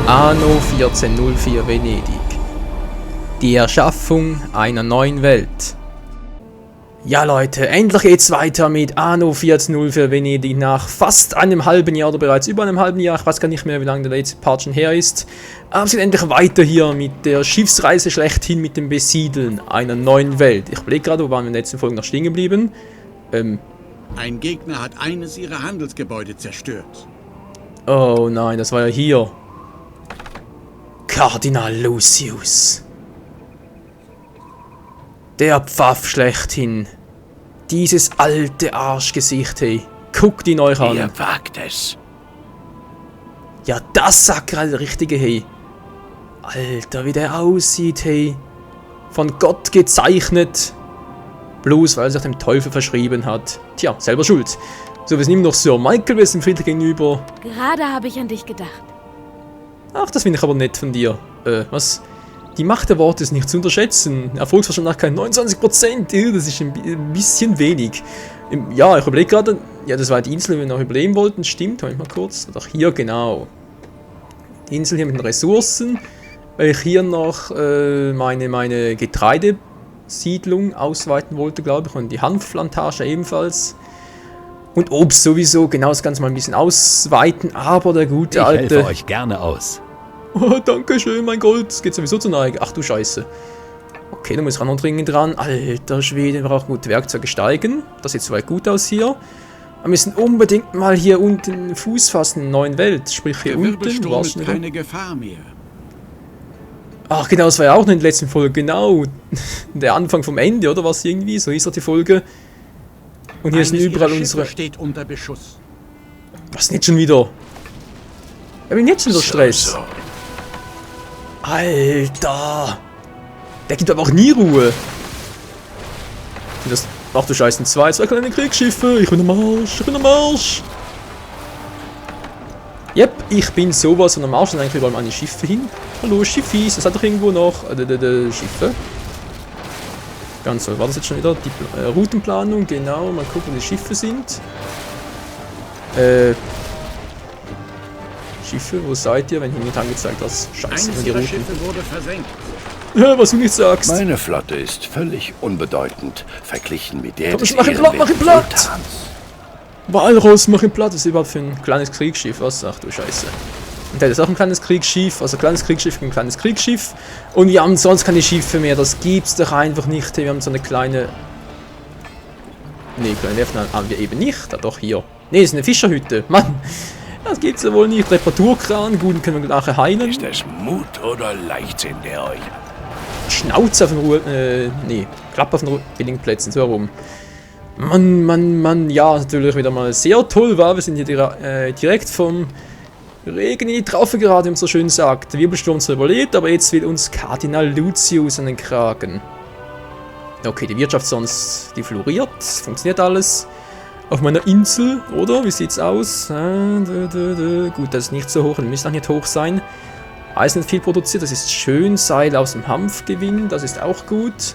Anno 1404 Venedig. Die Erschaffung einer neuen Welt. Ja Leute, endlich geht's weiter mit Anno 1404 Venedig nach fast einem halben Jahr oder bereits über einem halben Jahr. Ich weiß gar nicht mehr, wie lange der letzte Part schon her ist. Aber es geht endlich weiter hier mit der Schiffsreise schlechthin, mit dem Besiedeln einer neuen Welt. Ich überlege gerade, wo waren wir in der letzten Folge noch stehen geblieben? Ein Gegner hat eines ihrer Handelsgebäude zerstört. Oh nein, das war ja hier. Kardinal Lucius. Der Pfaff schlechthin. Dieses alte Arschgesicht, hey. Guckt ihn euch an. Ihr wagt es. Ja, das sagt gerade der Richtige, hey. Alter, wie der aussieht, hey. Von Gott gezeichnet. Bloß, weil er sich dem Teufel verschrieben hat. Tja, selber schuld. So, wir sind immer noch Sir Michael, wir sind friedlich gegenüber. Gerade habe ich an dich gedacht. Ach, das finde ich aber nett von dir. Was? Die Macht der Worte ist nicht zu unterschätzen. Erfolgswahrscheinlichkeit 29%. Das ist ein bisschen wenig. Ja, ich überlege gerade. Ja, das war die Insel, die wir noch überleben wollten. Stimmt, Moment mal kurz. Doch hier, genau. Die Insel hier mit den Ressourcen. Weil ich hier noch meine Getreidesiedlung ausweiten wollte, glaube ich. Und die Hanfplantage ebenfalls. Und Obst sowieso. Genau, das Ganze mal ein bisschen ausweiten. Aber der gute alte... Ich helfe euch gerne aus. Oh, danke schön, mein Gold. Es geht sowieso zur Neige. Ach du Scheiße. Okay, da muss ich auch noch dringend dran. Alter Schwede, wir brauchen gute Werkzeuge steigen. Das sieht soweit gut aus hier. Wir müssen unbedingt mal hier unten Fuß fassen in der neuen Welt. Sprich hier unten. Du hast keine Gefahr mehr. Ach genau, das war ja auch noch in der letzten Folge. Genau. Der Anfang vom Ende, oder was irgendwie? So hieß doch die Folge. Und hier sind überall unsere... steht unter Beschuss. Was denn jetzt schon wieder? Ich bin jetzt schon wieder Stress. Alter! Der gibt aber auch nie Ruhe. Das, ach du Scheiße, zwei kleine Kriegsschiffe. Ich bin am Arsch, ich bin am Arsch. Yep, ich bin sowas von am Arsch. Und eigentlich überall meine Schiffe hin. Hallo, Schiffis. Das hat doch irgendwo noch Schiffe. Ganz so, war das jetzt schon wieder? Die Routenplanung, genau. Mal gucken, wo die Schiffe sind. Schiffe, wo seid ihr, wenn hier nicht angezeigt hast? Scheiße, Eines die ihrer Routen. Schiffe wurde versenkt. Ja, was du nicht sagst. Meine Flotte ist völlig unbedeutend, verglichen mit der Komm, des mach ihn platt, mach ihn platt! Sultans. Walross, mach ihn platt. Was ist überhaupt für ein kleines Kriegsschiff? Was? Ach du Scheiße. Und der ist auch ein kleines Kriegsschiff, also ein kleines Kriegsschiff gegen ein kleines Kriegsschiff. Und wir haben sonst keine Schiffe mehr, das gibt's doch einfach nicht. Wir haben so eine kleine... Ne, kleine Werft haben wir eben nicht. Da doch, hier. Ne, das ist eine Fischerhütte. Mann, das gibt's ja wohl nicht. Reparaturkran, gut, können wir nachher heilen. Ist es Mut oder Leichtsinn, der euch... Schnauze auf den Ruhe... nee, Klappe auf den billigen Plätzen, so herum. Mann, ja, natürlich wieder mal sehr toll war. Wir sind hier direkt vom... Regen in die Traufe gerade, wie man so schön sagt. Der Wirbelsturm zwar überlebt, aber jetzt will uns Kardinal Lucius an den Kragen. Okay, die Wirtschaft sonst, die floriert, funktioniert alles. Auf meiner Insel, oder? Wie sieht's aus? Gut, das ist nicht so hoch, das müsste auch nicht hoch sein. Eisen wird viel produziert, das ist schön. Seil aus dem Hanf gewinnen, das ist auch gut.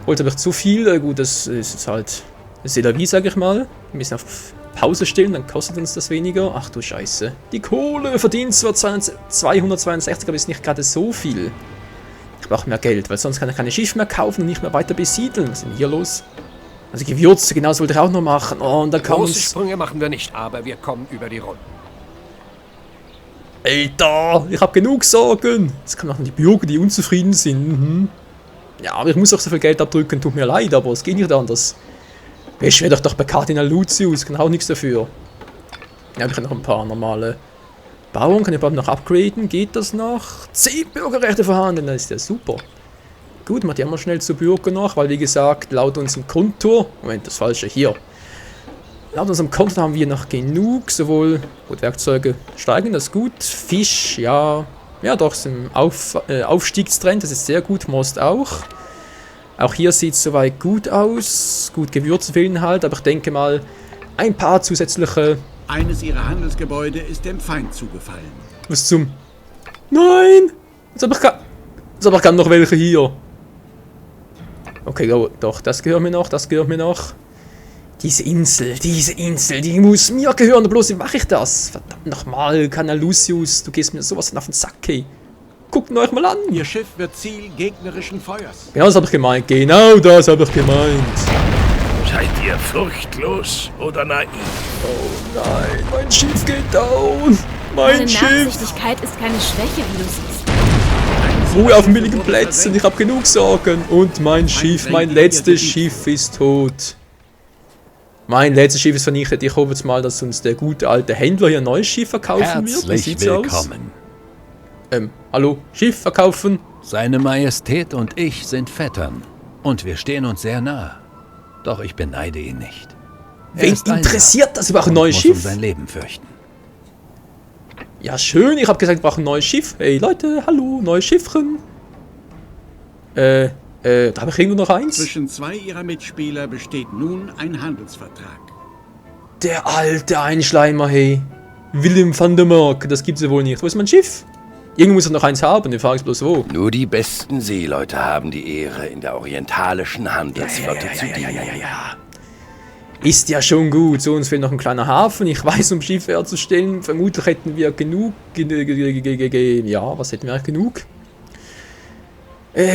Wollte aber zu viel, gut, das ist jetzt halt c'est la vie, sag ich mal. Wir müssen auf Pause stellen, dann kostet uns das weniger. Ach du Scheiße. Die Kohle verdient zwar 262, aber ist nicht gerade so viel. Ich brauche mehr Geld, weil sonst kann ich keine Schiffe mehr kaufen und nicht mehr weiter besiedeln. Was ist denn hier los? Also Gewürze, genau, das wollte ich auch noch machen. Oh, und dann kann Große uns... Sprünge machen wir nicht, aber wir kommen über die Runden. Alter, ich habe genug Sorgen. Jetzt kann auch noch die Bürger, die unzufrieden sind. Mhm. Ja, aber ich muss auch so viel Geld abdrücken, tut mir leid, aber es geht nicht anders. Beschwer doch bei Kardinal Lucius, kann auch nichts dafür. Ja, ich kann noch ein paar normale Bauern, kann ich überhaupt noch upgraden, geht das noch? 10 Bürgerrechte vorhanden, das ist ja super. Gut, macht ja mal schnell zu Bürger noch, weil wie gesagt, laut unserem Konto, Moment, das Falsche hier. Laut unserem Konto haben wir noch genug, sowohl, gut, Werkzeuge steigen, das ist gut, Fisch, ja doch, ist im Aufstiegstrend, das ist sehr gut, Most auch. Auch hier sieht es soweit gut aus. Gut, Gewürze fehlen halt, aber ich denke mal, ein paar zusätzliche... Eines ihrer Handelsgebäude ist dem Feind zugefallen. Was zum... Nein! Jetzt hab ich gar noch welche hier. Okay, doch, das gehört mir noch, Diese Insel, die muss mir gehören. Bloß wie mache ich das? Verdammt nochmal, Kanal Lucius, du gehst mir sowas auf den Sack, hey. Guckt euch mal an. Ihr Schiff wird Ziel gegnerischen Feuers. Genau das habe ich gemeint. Genau das habe ich gemeint. Seid ihr furchtlos oder naiv? Oh nein, mein Schiff geht down. Mein Meine Schiff. Nachsichtigkeit ist keine Schwäche, wie du siehst. Ruhe auf billigen Plätzen, ich habe genug Sorgen. Und mein Schiff, mein letztes Schiff ist tot. Mein letztes Schiff ist vernichtet. Ich hoffe jetzt mal, dass uns der gute alte Händler hier ein neues Schiff verkaufen wird. Wie Herzlich sieht's willkommen. aus? Hallo, Schiff verkaufen? Seine Majestät und ich sind Vettern. Und wir stehen uns sehr nah. Doch ich beneide ihn nicht. Er Wen ist einsam interessiert das über ein und neues muss Schiff? um sein Leben fürchten. Ja, schön, ich habe gesagt, ich brauche ein neues Schiff. Hey Leute, hallo, neues Schiffchen. Da habe ich irgendwo noch eins. Zwischen zwei ihrer Mitspieler besteht nun ein Handelsvertrag. Der alte Einschleimer, hey. Willem van der Mark, das gibt's ja wohl nicht. Wo ist mein Schiff? Irgendwo muss er noch eins haben, die Frage ist bloß wo. Nur die besten Seeleute haben die Ehre, in der orientalischen Handelsflotte zu dienen. Ja. Ist ja schon gut, so uns fehlt noch ein kleiner Hafen. Ich weiß, um Schiffe herzustellen, vermutlich hätten wir genug. Ja, was hätten wir eigentlich genug?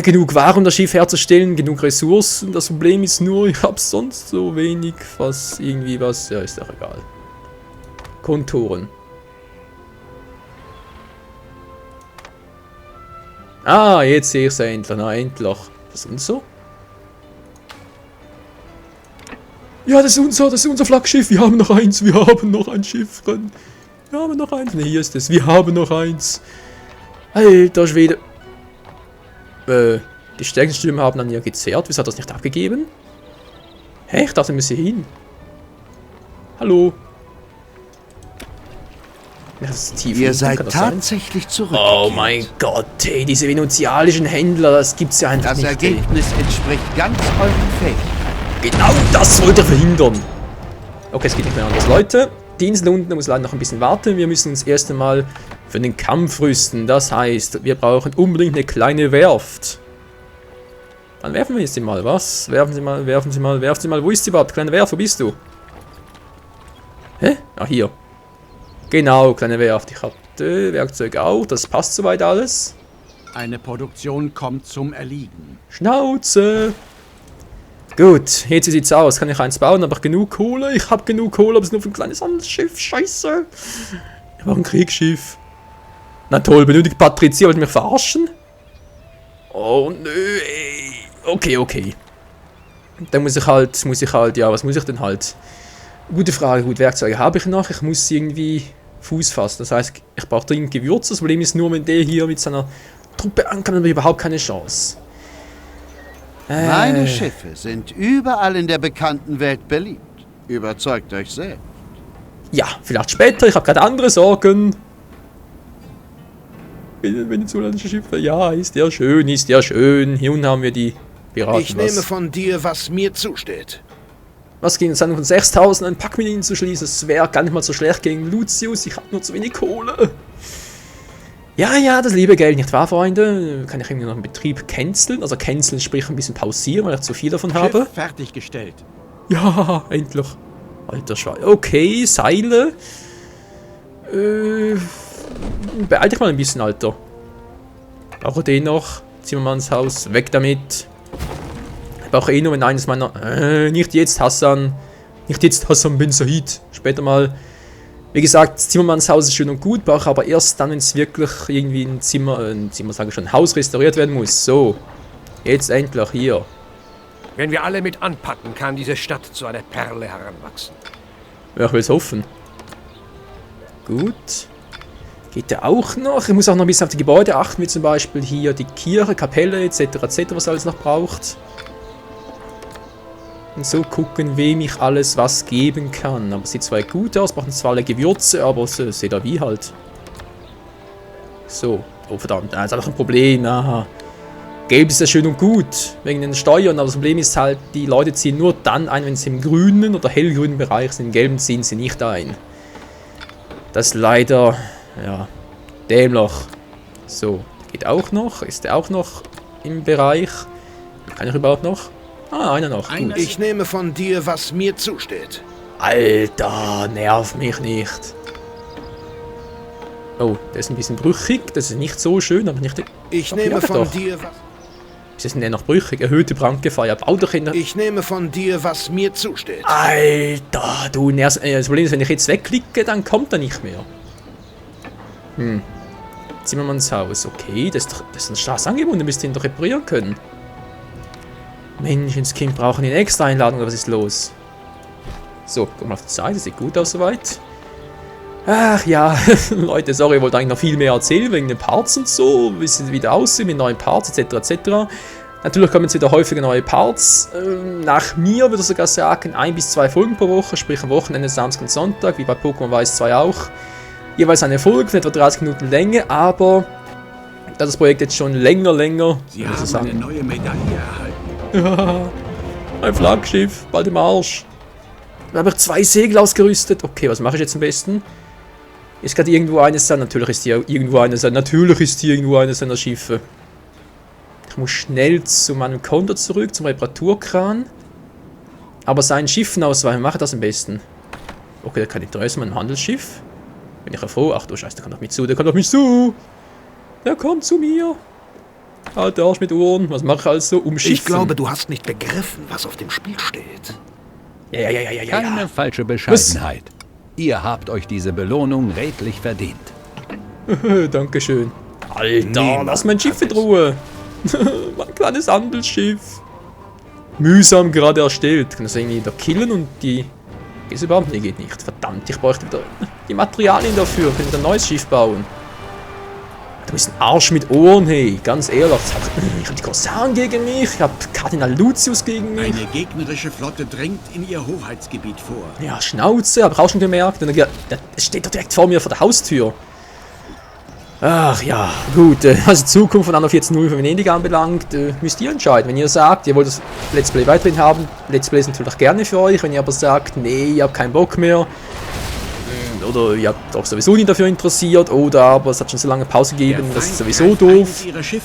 Genug Ware, um das Schiff herzustellen, genug Ressourcen. Das Problem ist nur, ich habe sonst so wenig, was irgendwie was. Ja, ist doch egal. Kontoren. Ah, jetzt sehe ich es endlich. Na, endlich. Das ist unser? Ja, das ist unser Flaggschiff. Wir haben noch eins. Wir haben noch ein Schiff drin. Wir haben noch eins. Ne, hier ist es. Wir haben noch eins. Alter Schwede. Die stärksten Stimmen haben dann ja gezerrt. Wieso hat das nicht abgegeben? Hä? Ich dachte, wir müssen hin. Hallo. Ja, das ist tief Ihr unten, seid kann das sein? tatsächlich zurückgekehrt. Oh mein Gott, hey, diese venezialischen Händler, das gibt's ja einfach Das nicht. Ey. Ergebnis entspricht ganz euren Fähigkeiten. Genau das wollte er verhindern. Okay, es geht nicht mehr anders. Leute, die Insel unten muss leider noch ein bisschen warten. Wir müssen uns erst einmal für den Kampf rüsten. Das heißt, wir brauchen unbedingt eine kleine Werft. Dann werfen wir jetzt mal, was? Werfen Sie mal. Wo ist sie überhaupt? Kleine Werft, wo bist du? Hä? Ah, hier. Genau, kleine Werft. Ich habe Werkzeug auch. Das passt soweit alles. Eine Produktion kommt zum Erliegen. Schnauze! Gut, jetzt sieht's aus. Kann ich eins bauen? Aber genug Kohle? Ich habe genug Kohle, aber es ist nur für ein kleines Handelsschiff. Scheiße! Ich brauche ein Kriegsschiff. Na toll, benötigt Patrizier. Wollt ihr mich verarschen? Oh nö, ey. Okay. Dann muss ich halt, ja, was muss ich denn halt? Gute Frage, gut, Werkzeuge habe ich noch. Ich muss irgendwie Fuß fassen. Das heißt, ich brauche dringend Gewürze. Das Problem ist nur, wenn der hier mit seiner Truppe ankommt, dann habe ich überhaupt keine Chance. Meine Schiffe sind überall in der bekannten Welt beliebt. Überzeugt euch selbst. Ja, vielleicht später. Ich habe gerade andere Sorgen. Venezolanische Schiffe. Ja, ist ja schön. Hier unten haben wir die Piraten. Ich nehme von dir, was mir zusteht. Was gegen Sendung von 6000 ein Pack mit ihnen zu schließen? Das wäre gar nicht mal so schlecht gegen Lucius. Ich habe nur zu wenig Kohle. Ja, das liebe Geld, nicht wahr, Freunde? Kann ich irgendwie noch einen Betrieb canceln? Also canceln, sprich ein bisschen pausieren, weil ich zu viel davon habe. Schiff fertiggestellt. Ja, endlich. Alter Schwein. Okay, Seile. Beeil dich mal ein bisschen, Alter. Brauche den noch. Zimmermannshaus, weg damit. Ich brauche nur, wenn eines meiner... nicht jetzt, Hassan. Nicht jetzt, Hassan bin Said. Später mal. Wie gesagt, das Zimmermannshaus ist schön und gut, brauche aber erst dann, wenn es wirklich irgendwie ein Haus restauriert werden muss. So. Jetzt endlich hier. Wenn wir alle mit anpacken, kann diese Stadt zu einer Perle heranwachsen. Ja, ich will es hoffen. Gut. Geht der auch noch? Ich muss auch noch ein bisschen auf die Gebäude achten, wie zum Beispiel hier die Kirche, Kapelle etc. was alles noch braucht. Und so gucken, wem ich alles was geben kann. Aber es sieht zwar gut aus, brauchen zwar alle Gewürze, aber seht ihr wie halt. So. Oh verdammt, das ist einfach ein Problem. Aha. Gelb ist ja schön und gut, wegen den Steuern, aber das Problem ist halt, die Leute ziehen nur dann ein, wenn sie im grünen oder hellgrünen Bereich sind. Im gelben ziehen sie nicht ein. Das ist leider, ja, dämlich. So, geht auch noch. Ist der auch noch im Bereich? Kann ich überhaupt noch? Ah, einer noch. Einer Gut. Ich nehme von dir, was mir zusteht. Alter, nerv mich nicht. Oh, der ist ein bisschen brüchig. Das ist nicht so schön, aber nicht... Ich Doch, nehme ja, von doch. dir, was... Ist das denn noch brüchig? Erhöhte Brandgefahr. Ja, bau doch in der... Ich nehme von dir, was mir zusteht. Alter, du nervst... Das Problem ist, wenn ich jetzt wegklicke, dann kommt er nicht mehr. Zimmermanns Haus. Okay, das ist ein starkes Angebot. Dann müsst ihr ihn doch reparieren können. Menschenskind, brauchen ihn extra Einladung oder was ist los? So, guck mal auf die Seite. Sieht gut aus soweit. Ach ja, Leute, sorry, ich wollte eigentlich noch viel mehr erzählen wegen den Parts und so, wie sie wieder aussehen mit neuen Parts etc. etc. Natürlich kommen jetzt wieder häufiger neue Parts. Nach mir würde ich sogar sagen, 1 bis 2 Folgen pro Woche, sprich am Wochenende, Samstag und Sonntag, wie bei Pokémon Weiß 2 auch. Jeweils eine Folge von etwa 30 Minuten Länge, aber da das Projekt jetzt schon länger, Sie muss ich haben eine sagen, neue Medaille erhalten. ja, ein Flaggschiff, bald im Arsch. Da habe ich 2 Segel ausgerüstet. Okay, was mache ich jetzt am besten? Ist gerade irgendwo eines seiner... Natürlich ist hier irgendwo eines seiner Schiffe. Ich muss schnell zu meinem Konto zurück, zum Reparaturkran. Aber sein Schiffen ausweichen, mache das am besten. Okay, der kann Interesse an meinem Handelsschiff. Bin ich ja froh. Ach du Scheiße, der kommt auf mich zu, der kommt auf mich zu. Der kommt zu mir. Alter Arsch mit Ohren, was mache ich also? Umschiffen. Ich glaube, du hast nicht begriffen, was auf dem Spiel steht. Ja. Keine falsche Bescheidenheit. Ihr habt euch diese Belohnung redlich verdient. Dankeschön. Alter, lass mein Schiff in Ruhe. Mein kleines Handelsschiff. Mühsam gerade erstellt. Kann das irgendwie da killen und die... Geht es überhaupt? Nee, geht nicht. Verdammt, ich bräuchte wieder die Materialien dafür. Ich kann wieder ein neues Schiff bauen. Du bist ein Arsch mit Ohren, hey. Ganz ehrlich. Ich hab die Korsaren gegen mich. Ich hab Kardinal Lucius gegen mich. Eine gegnerische Flotte drängt in ihr Hoheitsgebiet vor. Ja, Schnauze, hab ich auch schon gemerkt. Und dann, es steht doch direkt vor mir vor der Haustür. Ach ja, gut. Also Zukunft von Anno 14.0 für Venedig anbelangt, müsst ihr entscheiden. Wenn ihr sagt, ihr wollt das Let's Play weiterhin haben, Let's Play ist natürlich gerne für euch. Wenn ihr aber sagt, nee, ihr habt keinen Bock mehr, oder ihr habt auch sowieso nicht dafür interessiert, oder aber es hat schon so lange Pause gegeben, das ist sowieso doof,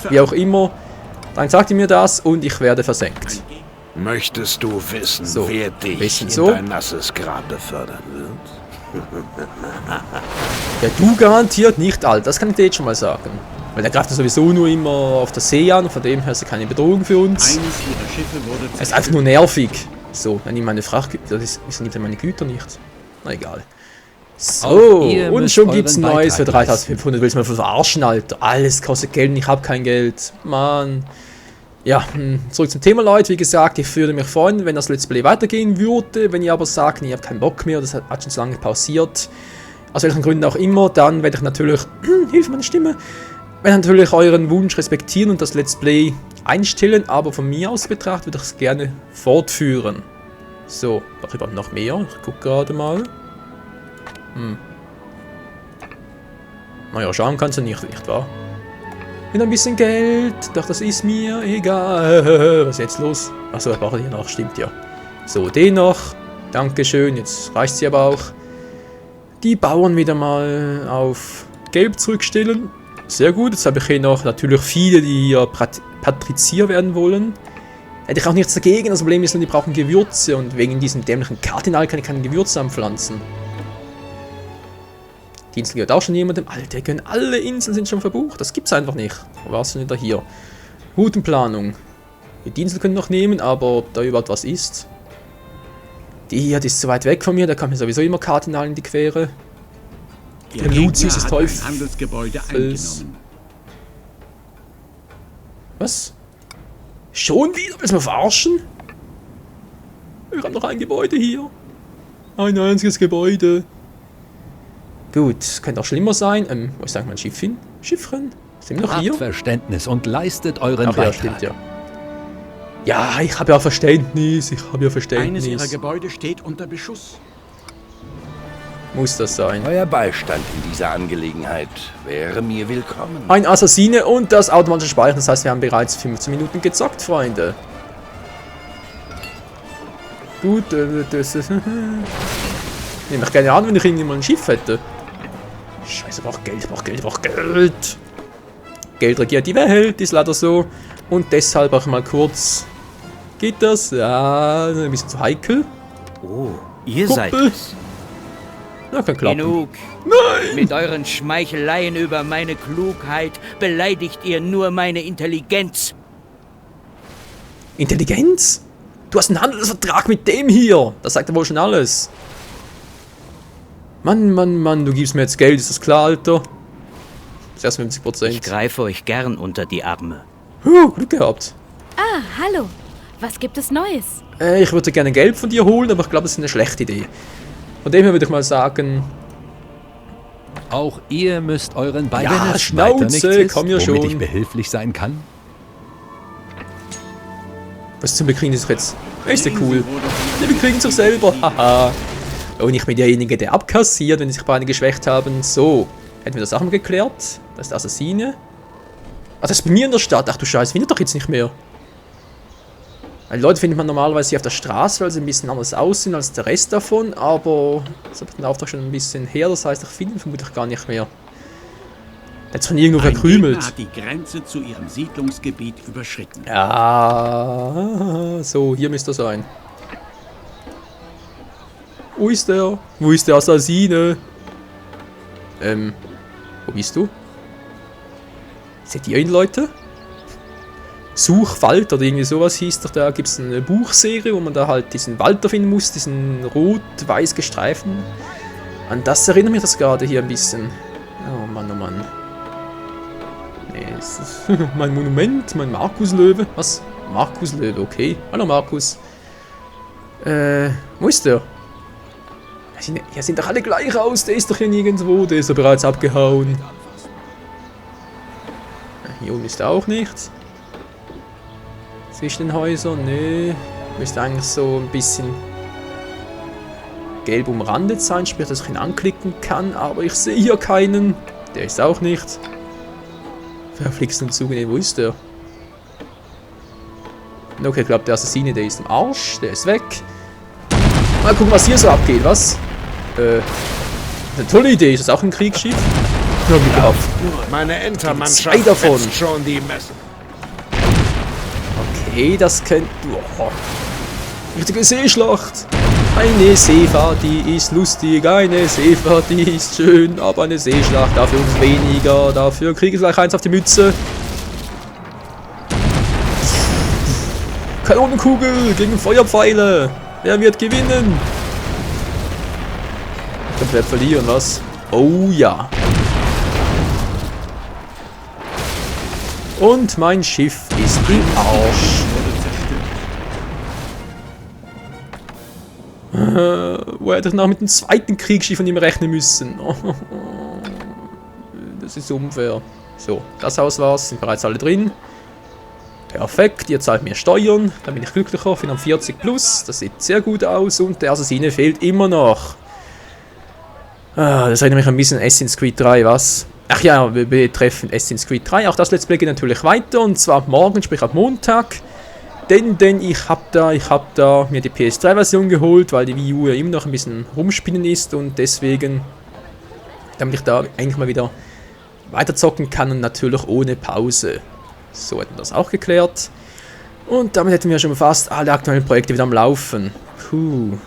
wie auch immer, dann sagt ihr mir das und ich werde versenkt. Möchtest du wissen, So, wer dich bisschen in so. dein nasses Grab befördern wird? Ja, du garantiert nicht, Alter, das kann ich dir jetzt schon mal sagen. Weil der greift ja sowieso nur immer auf der See an, von dem her ist er keine Bedrohung für uns. Eines ihrer Schiffe wurde Er ist einfach nur nervig. So, dann nimm meine Frachtgüter, wieso nimmt er meine Güter nicht? Na egal. So, Auch ihr und müsst schon gibt's ein euren neues für Beitrag 3500. Willst du mal verarschen, Alter? Alles kostet Geld und ich habe kein Geld. Mann. Ja, zurück zum Thema, Leute. Wie gesagt, ich würde mich freuen, wenn das Let's Play weitergehen würde. Wenn ihr aber sagt, ich habe keinen Bock mehr, das hat schon so lange pausiert. Aus welchen Gründen auch immer, dann werde ich natürlich... Hilfe, meine Stimme. Werde natürlich euren Wunsch respektieren und das Let's Play einstellen. Aber von mir aus betrachtet würde ich es gerne fortführen. So, darüber noch mehr. Ich gucke gerade mal. Naja, schauen kannst du nicht wahr? Mit ein bisschen Geld, doch das ist mir egal. Was ist jetzt los? Achso, ich brauche hier noch, stimmt ja. So, den noch. Dankeschön, jetzt reicht sie aber auch. Die Bauern wieder mal auf Gelb zurückstellen. Sehr gut, jetzt habe ich hier noch natürlich viele, die hier Patrizier werden wollen. Hätte ich auch nichts dagegen, das Problem ist nur, die brauchen Gewürze und wegen diesem dämlichen Kardinal kann ich keine Gewürze anpflanzen. Die Insel gehört auch schon jemandem. Alter, alle Inseln sind schon verbucht. Das gibt's einfach nicht. Wo warst du denn da hier? Routenplanung. Die Insel können noch nehmen, aber ob da überhaupt was ist. Die hier, die ist zu weit weg von mir. Da kommt mir sowieso immer Kardinal in die Quere. Der Lucius ist Teufel. Handelsgebäude eingenommen. Was? Schon wieder? Willst du mich verarschen? Wir haben noch ein Gebäude hier. Ein einziges Gebäude. Gut, könnte auch schlimmer sein. Wo ist eigentlich mein Schiff hin? Schiffchen? Sind wir noch hier? Habt Verständnis und leistet euren Ach ja, Beitrag. stimmt ja. Ja, ich habe ja Verständnis. Eines ihrer Verständnis. Gebäude steht unter Beschuss. Muss das sein. Euer Beistand in dieser Angelegenheit wäre mir willkommen. Ein Assassine und das automatische Speichern. Das heißt, wir haben bereits 15 Minuten gezockt, Freunde. Gut, das ist... Nehme ich gerne an, wenn ich irgendwie mal ein Schiff hätte. Scheiße, ich brauche Geld, ich brauche Geld, ich brauche Geld. Geld regiert die Welt, ist leider so. Und deshalb auch mal kurz Geht das? Ja, ein bisschen zu heikel. Oh, ihr Kumpel. seid es. Ja, kann klappen. Genug. Nein! Mit euren Schmeicheleien über meine Klugheit beleidigt ihr nur meine Intelligenz. Intelligenz? Du hast einen Handelsvertrag mit dem hier. Das sagt ja wohl schon alles. Mann, Mann, Mann, du gibst mir jetzt Geld, ist das klar, Alter? Das ist erst 50%. Ich greife euch gern unter die Arme. Glück gehabt. Ah, hallo. Was gibt es Neues? Ich würde gerne Geld von dir holen, aber ich glaube, das ist eine schlechte Idee. Von dem her würde ich mal sagen... Auch ihr müsst euren beiden Ja, Schnauze, komm ja schon. womit ich behilflich sein kann. Was zum Bekriegen ist jetzt? Ist ja cool. Die bekriegen sich selber, haha. Und ich bin derjenige, der abkassiert, wenn sie sich beide geschwächt haben. So, hätten wir das auch mal geklärt? Das ist der Assassine. Ach, das ist bei mir in der Stadt. Ach du Scheiße, findet doch jetzt nicht mehr. Weil Leute findet man normalerweise hier auf der Straße, weil sie ein bisschen anders aussehen als der Rest davon. Aber das hat den Auftrag schon ein bisschen her, das heißt, ich finde ihn vermutlich gar nicht mehr. Der hat sich von irgendwo Ein verkrümelt. Gegner hat die Grenze zu ihrem Siedlungsgebiet überschritten. Ja, so, hier müsste er sein. Wo ist der? Wo ist der Assassine? Wo bist du? Seht ihr ihn, Leute? Suchwald oder irgendwie sowas hieß doch, da gibt es eine Buchserie, wo man da halt diesen Wald finden muss, diesen rot-weiß gestreiften. An das erinnert mich das gerade hier ein bisschen. Oh Mann, oh Mann. Nee, ist das mein Monument, mein Markuslöwe. Was? Markuslöwe, okay. Hallo Markus. Wo ist der? Ja, sehen doch alle gleich aus, der ist doch hier nirgendwo, der ist ja bereits abgehauen. Hier oben ist er auch nicht. Zwischen den Häusern, nee. Müsste eigentlich so ein bisschen gelb umrandet sein, sprich, dass ich ihn anklicken kann, aber ich sehe hier keinen. Der ist auch nicht. Verflixten Zug, nee, wo ist der? Okay, ich glaube, der Assassine, der ist im Arsch, der ist weg. Mal gucken, was hier so abgeht, was? Eine tolle Idee, ist das auch ein Kriegsschiff? Ja, wie gehabt. Meine Entermannschaft Zwei davon. fetzt schon die Messen. Okay, das könnte... Oh, richtige Seeschlacht. Eine Seefahrt, die ist lustig, eine Seefahrt, die ist schön, aber eine Seeschlacht, dafür uns weniger, dafür kriege ich gleich eins auf die Mütze. Kanonenkugel gegen Feuerpfeile. Wer wird gewinnen? Ich glaube, wer wird verlieren, was? Oh ja. Und mein Schiff ist im Arsch. Wo hätte ich noch mit dem zweiten Kriegsschiff von ihm rechnen müssen? Das ist unfair. So, das Haus war's. Sind bereits alle drin. Perfekt, ihr zahlt mir Steuern. Dann bin ich glücklicher. Ich bin am 40 plus. Das sieht sehr gut aus. Und der Assassine fehlt immer noch. Das erinnert mich ein bisschen an Assassin's Creed 3, was? Ach ja, wir betreffen Assassin's Creed 3. Auch das Let's Play geht natürlich weiter. Und zwar ab morgen, sprich ab Montag. Denn ich hab da mir die PS3-Version geholt, weil die Wii U ja immer noch ein bisschen rumspinnen ist. Und deswegen, damit ich da eigentlich mal wieder weiterzocken kann und natürlich ohne Pause. So hätten wir das auch geklärt. Und damit hätten wir schon fast alle aktuellen Projekte wieder am Laufen. Puh.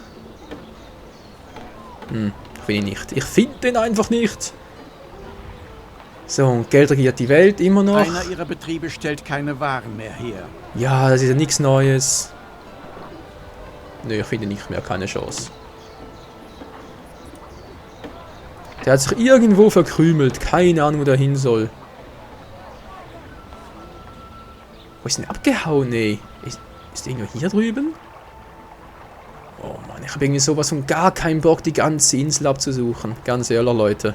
Finde ich nicht. Ich finde den einfach nicht. So, und Geld regiert die Welt immer noch. Einer ihrer Betriebe stellt keine Waren mehr her. Ja, das ist ja nichts Neues. Nö, ich finde nicht mehr, keine Chance. Der hat sich irgendwo verkrümelt. Keine Ahnung, wo der hin soll. Wo ist denn abgehauen, ey? Ist der irgendwo hier drüben? Oh Mann, ich habe irgendwie sowas von gar keinen Bock, die ganze Insel abzusuchen. Ganz ehrlich, Leute.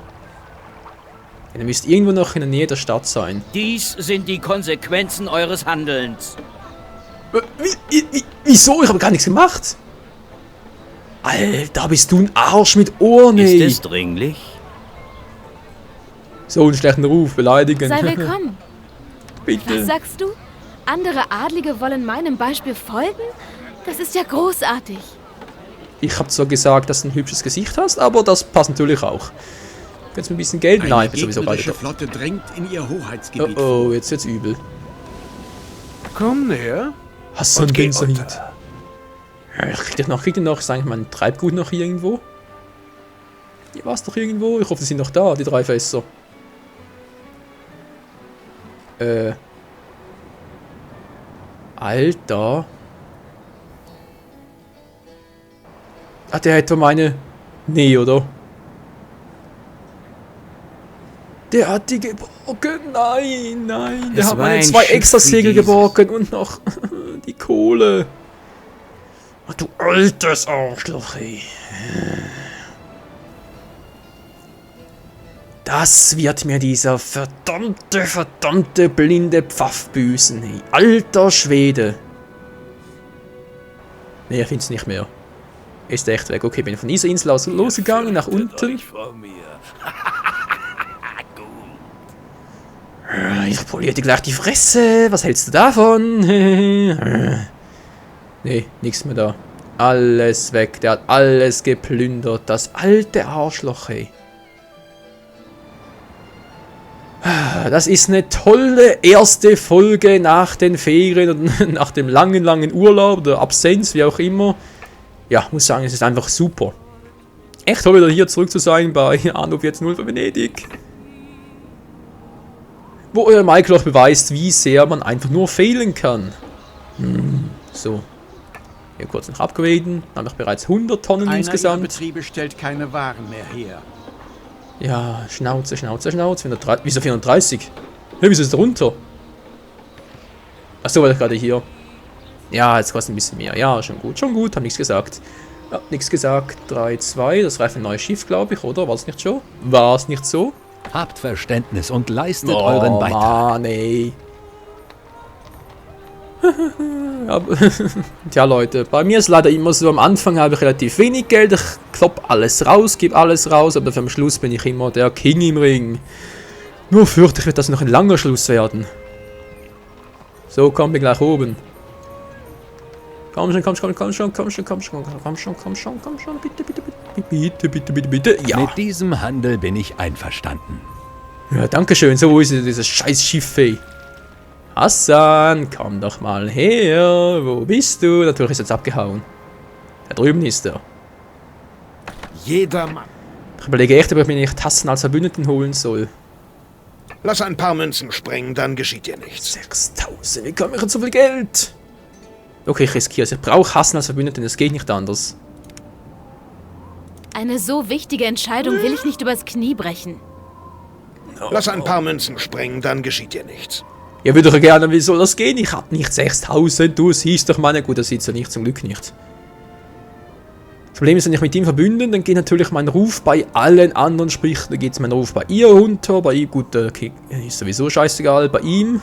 Ihr müsst irgendwo noch in der Nähe der Stadt sein. Dies sind die Konsequenzen eures Handelns. Wieso? Ich habe gar nichts gemacht. Alter, bist du ein Arsch mit Ohren, ey. Ist es dringlich? So einen schlechten Ruf, beleidigen. Sei willkommen. Bitte. Was sagst du? Andere Adlige wollen meinem Beispiel folgen? Das ist ja großartig. Ich habe zwar gesagt, dass du ein hübsches Gesicht hast, aber das passt natürlich auch. Kannst du mir ein bisschen Geld? Nein, ich bin sowieso bald. Die Flotte drängt in ihr Hoheitsgebiet. Oh, jetzt wird's übel. Komm näher. Hast du einen Und geh Benzer unter. Kriegt ihr noch, ist eigentlich mein Treibgut noch hier irgendwo? Hier war es doch irgendwo. Ich hoffe, sie sind noch da, die 3 Fässer. Alter. Ah, der hat doch meine... Nee, oder? Der hat die geborgen. Nein, nein. Der Es hat war meine ein 2 Schiff extra wie Segel dieses. geborgen und noch die Kohle. Ach, du altes Arschloch, ey. Das wird mir dieser verdammte blinde Pfaff büßen, ey. Alter Schwede. Nee, ich find's nicht mehr. Ist echt weg. Okay, bin von dieser Insel aus losgegangen, nach unten. Ich poliere dir gleich die Fresse. Was hältst du davon? Nee, nichts mehr da. Alles weg. Der hat alles geplündert. Das alte Arschloch, ey. Das ist eine tolle erste Folge nach den Ferien und nach dem langen Urlaub oder Absenz, wie auch immer. Ja, muss sagen, es ist einfach super. Echt toll, wieder hier zurück zu sein bei Anno 14.0 für Venedig. Wo Michael auch beweist, wie sehr man einfach nur fehlen kann. So. Hier kurz noch upgraden. Dann habe ich bereits 100 Tonnen Einer insgesamt. Ihrer Betriebe stellt keine Waren mehr her. Ja, Schnauze. 430. Wieso 430? Hey, wieso ist es runter? Achso, war das gerade hier. Ja, jetzt kostet ein bisschen mehr. Ja, schon gut. Hab nichts gesagt. Ja, nichts gesagt. 3-2. Das reicht ein neues Schiff, glaube ich, oder? War es nicht schon? War es nicht so? Habt Verständnis und leistet euren Beitrag. Mann, ey. Ja, tja, Leute, bei mir ist leider immer so, am Anfang habe ich relativ wenig Geld, ich klopp alles raus, gebe alles raus, aber am Schluss bin ich immer der King im Ring. Nur fürchte ich, wird das noch ein langer Schluss werden. So, kommen wir gleich oben. Komm schon, bitte. Ja. Mit diesem Handel bin ich einverstanden. Ja, danke schön. So, wo ist dieses scheiß Schiff, ey? Hassan, komm doch mal her. Wo bist du? Natürlich ist er jetzt abgehauen. Da drüben ist er. Jeder Mann. Ich überlege echt, ob ich mir nicht Hassan als Verbündeten holen soll. Lass ein paar Münzen springen, dann geschieht dir nichts. 6000, wie komme ich an so viel Geld? Okay, ich riskiere es. Ich brauche Hassan als Verbündeten, es geht nicht anders. Eine so wichtige Entscheidung will ich nicht übers Knie brechen. Lass ein paar Münzen springen, dann geschieht dir nichts. Ja, würde ich gerne, wie soll das gehen? Ich hab nicht 6000, du siehst doch meine. Gut, das sieht ja nicht, zum Glück nicht. Das Problem ist, wenn ich mit ihm verbünden, dann geht natürlich mein Ruf bei allen anderen, sprich, da geht mein Ruf bei ihr runter, bei ihm, gut, okay, ist sowieso scheißegal, bei ihm.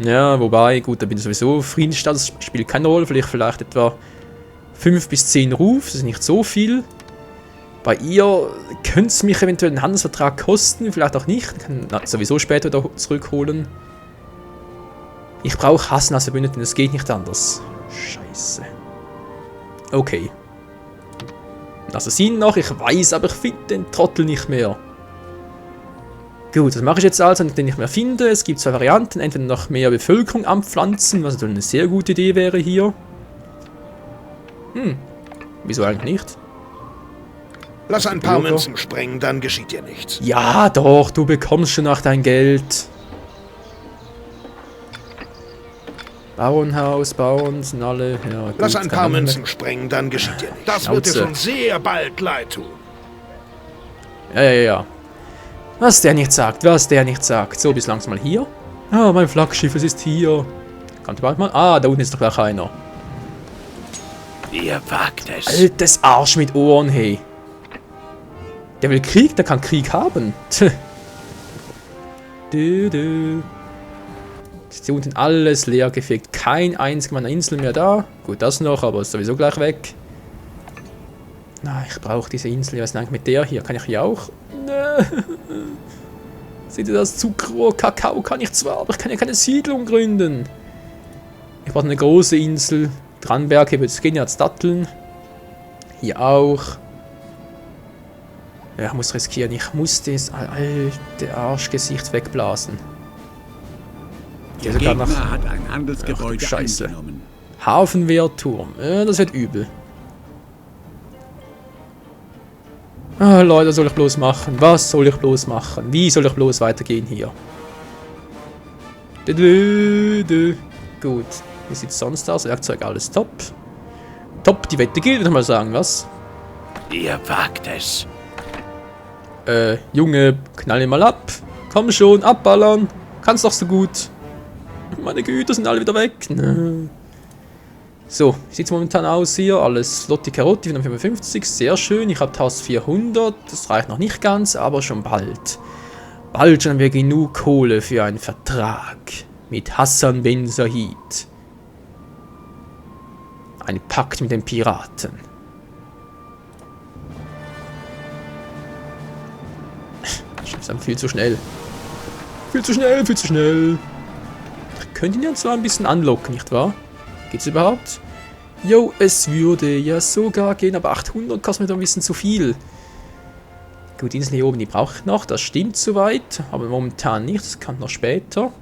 Ja, wobei, gut, da bin ich sowieso Friedensstaat, das spielt keine Rolle, vielleicht etwa 5 bis 10 Ruf, das ist nicht so viel. Bei ihr könnte es mich eventuell einen Handelsvertrag kosten, vielleicht auch nicht. Ich kann sowieso später wieder zurückholen. Ich brauche Hassan als Verbündeten, das geht nicht anders. Scheiße. Okay. Assassinen noch, ich weiß, aber ich finde den Trottel nicht mehr. Gut, das mache ich jetzt also, wenn ich den nicht mehr finde. Es gibt 2 Varianten, entweder noch mehr Bevölkerung anpflanzen, was natürlich eine sehr gute Idee wäre hier. Wieso eigentlich nicht? Lass ein paar Münzen springen, dann geschieht dir nichts. Ja, doch, du bekommst schon noch dein Geld. Bauernhaus, Bauern sind alle. Ja, gut, Lass ein paar Münzen springen, dann geschieht dir nichts. Das wird dir Schnauze. schon sehr bald leid tun. Ja. Was der nicht sagt. So, bis langsam mal hier. Ah, mein Flaggschiff, es ist hier. Kommt bald mal. Ah, da unten ist doch gleich einer. Ihr wagt es. Altes Arsch mit Ohren, hey. Der will Krieg, der kann Krieg haben. Ist hier unten alles leer gefegt. Kein einziger meiner Insel mehr da. Gut, das noch, aber ist sowieso gleich weg. Na, ich brauche diese Insel. Was ist denn eigentlich mit der hier? Kann ich hier auch? Seht ihr das? Zuckerrohr, Kakao kann ich zwar, aber ich kann ja keine Siedlung gründen. Ich brauche eine große Insel. Dranberg, jetzt gehen jetzt Datteln. Hier auch. Ja, ich muss riskieren. Ich muss das alte Arschgesicht wegblasen. Der Der sogar Gegner nach hat ein Handelsgebäude Ach, Scheiße. eingenommen. Hafenwehrturm. Das wird übel. Ah, Leute, was soll ich bloß machen? Was soll ich bloß machen? Wie soll ich bloß weitergehen hier? Gut. Wie sieht es sonst aus? Werkzeug, alles top. Top, die Wette gilt, würde ich mal sagen, was? Ihr wagt es. Junge, knall ihn mal ab. Komm schon, abballern. Kannst doch so gut. Meine Güter sind alle wieder weg. Nee. So, wie sieht es momentan aus hier? Alles Lotti Carotti, 455, sehr schön. Ich habe 1400, das reicht noch nicht ganz, aber schon bald. Bald schon haben wir genug Kohle für einen Vertrag mit Hassan Ben Said. Ein Pakt mit den Piraten. Das ist viel zu schnell. Viel zu schnell, viel zu schnell. Ich könnte ihn ja zwar ein bisschen anlocken, nicht wahr? Geht's überhaupt? Jo, es würde ja sogar gehen, aber 800 kostet mir doch ein bisschen zu viel. Gut, die Insel hier oben, die brauche ich noch, das stimmt soweit, aber momentan nicht, das kann noch später.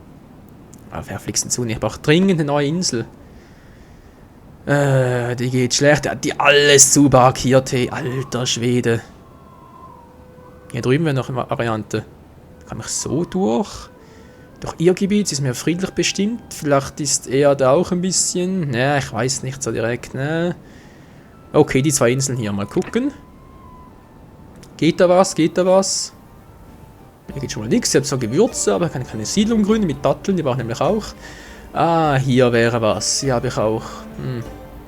Aber wer fliegt denn zu? Ich brauche dringend eine neue Insel. Die geht schlecht, die alles zu barkiert, hey, alter Schwede. Hier drüben wäre noch eine Variante. Kann ich so durch? Durch ihr Gebiet, sie ist mir friedlich bestimmt. Vielleicht ist er da auch ein bisschen. Ne, ich weiß nicht so direkt. Ne. Okay, die zwei Inseln hier. Mal gucken. Geht da was? Geht da was? Hier geht schon mal nichts. Ich habe so Gewürze, aber ich kann keine Siedlung gründen mit Datteln. Die brauche ich nämlich auch. Ah, hier wäre was. Hier habe ich auch.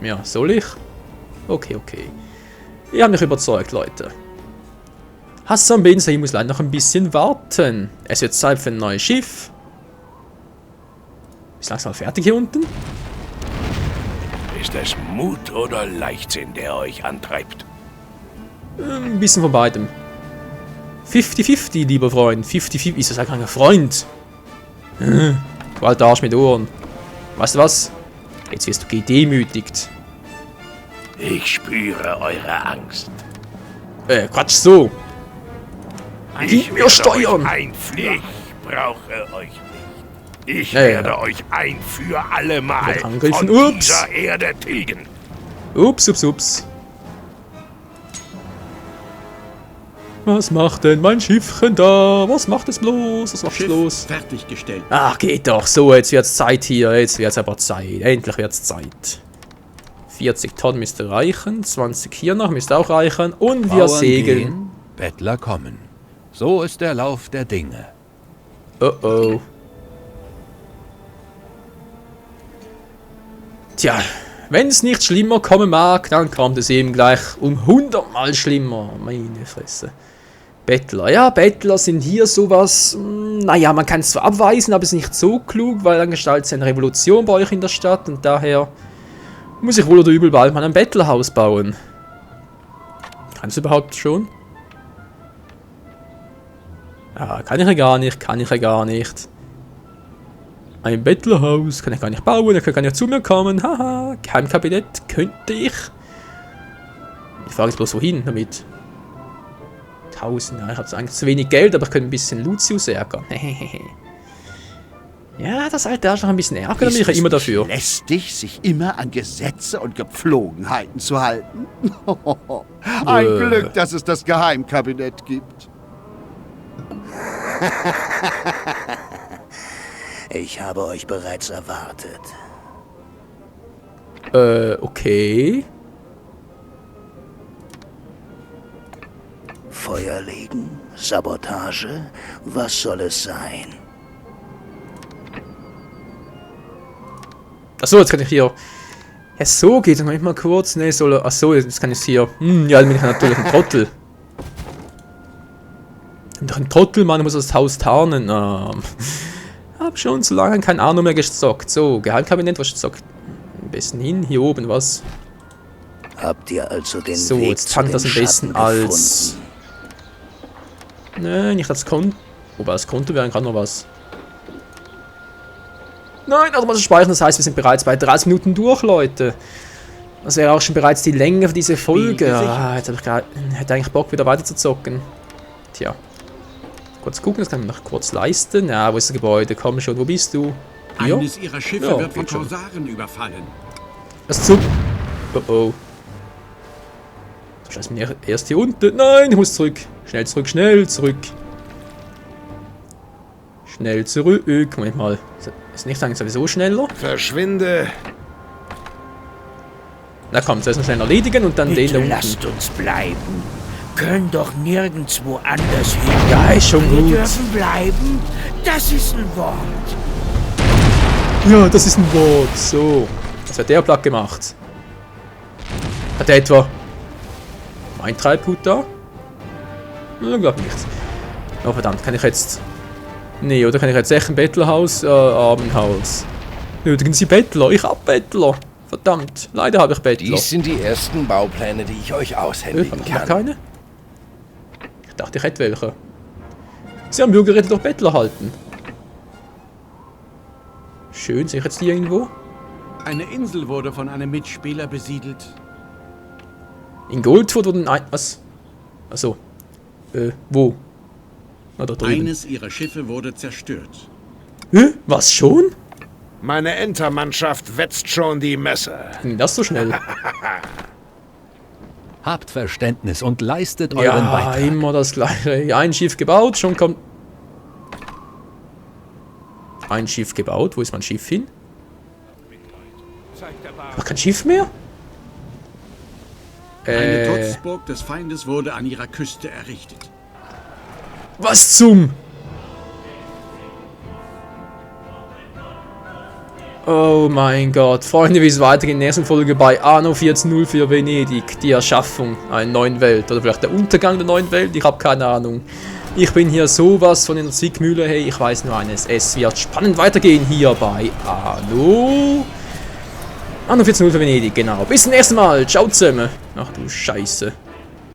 Ja, soll ich? Okay, okay. Ihr habt mich überzeugt, Leute. Hassan Ben Said muss leider noch ein bisschen warten. Es wird Zeit für ein neues Schiff. Ist langsam fertig hier unten? Ist es Mut oder Leichtsinn, der euch antreibt? Ein bisschen von beidem. 50-50, lieber Freund. 50-50. Ist das eigentlich ein Freund? Du alter Arsch mit Ohren. Weißt du was? Jetzt wirst du gedemütigt. Ich spüre eure Angst. Quatsch so. Ich wir steuern. Ich brauche euch nicht. Ich Ja, werde ja. euch ein für alle Mal Wird angegriffen. von Ups. dieser Erde tilgen. Ups, ups, ups. Was macht denn mein Schiffchen da? Was macht es bloß? Was macht es Schiff bloß? fertiggestellt. Ach, geht doch. So, jetzt wird's Zeit hier. Jetzt wird's aber Zeit. Endlich wird's Zeit. 40 Tonnen müsste reichen. 20 hier noch müsste auch reichen. Und wir Bauern segeln. gehen, Bettler kommen. So ist der Lauf der Dinge. Oh oh. Tja, wenn es nicht schlimmer kommen mag, dann kommt es eben gleich um 100-mal schlimmer. Meine Fresse. Bettler. Ja, Bettler sind hier sowas. Naja, man kann es zwar abweisen, aber es ist nicht so klug, weil dann gestaltet es eine Revolution bei euch in der Stadt und daher muss ich wohl oder übel bald mal ein Bettlerhaus bauen. Kann es überhaupt schon? Ja, kann ich ja gar nicht, kann ich ja gar nicht. Ein Bettlerhaus kann ich gar nicht bauen, er kann gar nicht zu mir kommen. Haha, Geheimkabinett könnte ich. Ich frage jetzt bloß wohin damit. 1000, ja, ich habe eigentlich zu wenig Geld, aber ich könnte ein bisschen Lucius ärgern. Ja, das alte Arsch noch ein bisschen ärgern, dann bin ich ja immer dafür. Lästig, sich immer an Gesetze und Gepflogenheiten zu halten. Ein Glück, dass es das Geheimkabinett gibt. Ich habe euch bereits erwartet. Okay. Feuer legen? Sabotage? Was soll es sein? Achso, jetzt kann ich hier. Ja, so geht es manchmal kurz. Ne, soll. Achso, jetzt kann ich hier. Ja, dann bin ich natürlich ein Trottel. Doch ein Trottel, Mann, muss das Haus tarnen. Hab schon so lange keine Ahnung mehr gezockt. So, Geheimkabinett, was zockt? Am besten hin, hier oben, was? Habt ihr also den So, Weg jetzt zu fand den das am besten Schatten als. gefunden? Ne, nicht als Konto. Wobei das Konto wäre gerade noch was. Nein, also muss ich speichern, das heißt, wir sind bereits bei 30 Minuten durch, Leute. Das wäre auch schon bereits die Länge für diese Folge. Jetzt habe ich gerade. Hätte eigentlich Bock, wieder weiter zu zocken. Tja. Kurz gucken, das kann ich noch kurz leisten. Ja, wo ist das Gebäude? Komm schon, wo bist du? Bier? Eines ihrer Schiffe Ja, wird von geht schon. Korsaren überfallen. Das Zug. Oh oh. Scheiße, mir erst hier unten. Nein, ich muss zurück. Schnell zurück, schnell zurück. Schnell zurück. Moment mal. Ist nicht eigentlich sowieso schneller? Verschwinde. Na komm, zuerst noch schnell erledigen und dann den da Bitte unten. lasst uns bleiben. Können doch nirgendwo anders hin. Ja, ist schon Wir gut. dürfen bleiben. Das ist ein Wort. Ja, das ist ein Wort. So. Was hat der platt gemacht? Hat er etwa mein Treibgut da? Ich glaube nicht. Oh verdammt, kann ich jetzt... Nee, oder kann ich jetzt echt ein Bettlerhaus? Abendhaus. Nötigen Sie Bettler? Ich hab Bettler. Verdammt, leider habe ich Bettler. Dies sind die ersten Baupläne, die ich euch aushändigen Hab ich noch kann. keine? Ich dachte, ich hätte welche. Sie haben Bürgerräte doch Bettler halten. Schön, sehe ich jetzt die irgendwo? Eine Insel wurde von einem Mitspieler besiedelt. In Goldfurt wurden ein... Was? Achso. Wo? Na, da drüben. Eines ihrer Schiffe wurde zerstört. Was schon? Meine Entermannschaft wetzt schon die Messer. Ging das so schnell? Habt Verständnis und leistet euren Ja, Beitrag. immer das gleiche. Ein Schiff gebaut, schon kommt... Ein Schiff gebaut, wo ist mein Schiff hin? Ach, kein Schiff mehr? Eine Trutzburg des Feindes wurde an ihrer Küste errichtet. Was zum... Oh mein Gott. Freunde, wie es weitergeht in der nächsten Folge bei Anno 1404 Venedig. Die Erschaffung einer neuen Welt. Oder vielleicht der Untergang der neuen Welt. Ich habe keine Ahnung. Ich bin hier sowas von in der Zwickmühle. Hey, ich weiß nur eines. Es wird spannend weitergehen hier bei Anno 1404 Venedig. Genau. Bis zum nächsten Mal. Ciao zusammen. Ach du Scheiße.